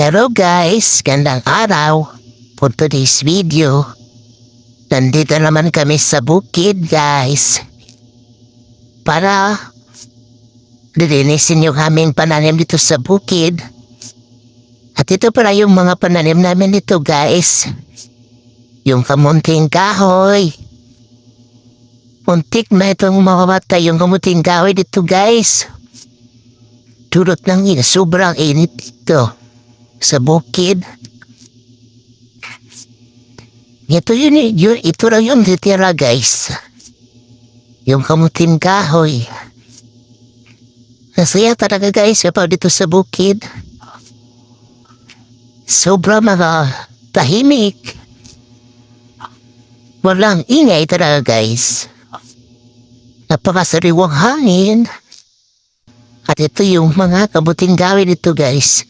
Hello guys, gandang araw. For today's video, nandito naman kami sa bukid guys. Para lilinisin yung aming pananim dito sa bukid. At ito pala yung mga pananim namin dito guys. Yung kamunting kahoy. Muntik na itong makamatay yung kamunting kahoy dito guys. Dulot ng sobrang init dito sa bukid. Ito lang yung titira guys. Yung kamuting kahoy. Masaya talaga guys kapag dito sa bukid. Sobrang mga tahimik. Walang ingay talaga guys. Napakasariwang hangin. At ito yung mga kamuting kahoy dito guys.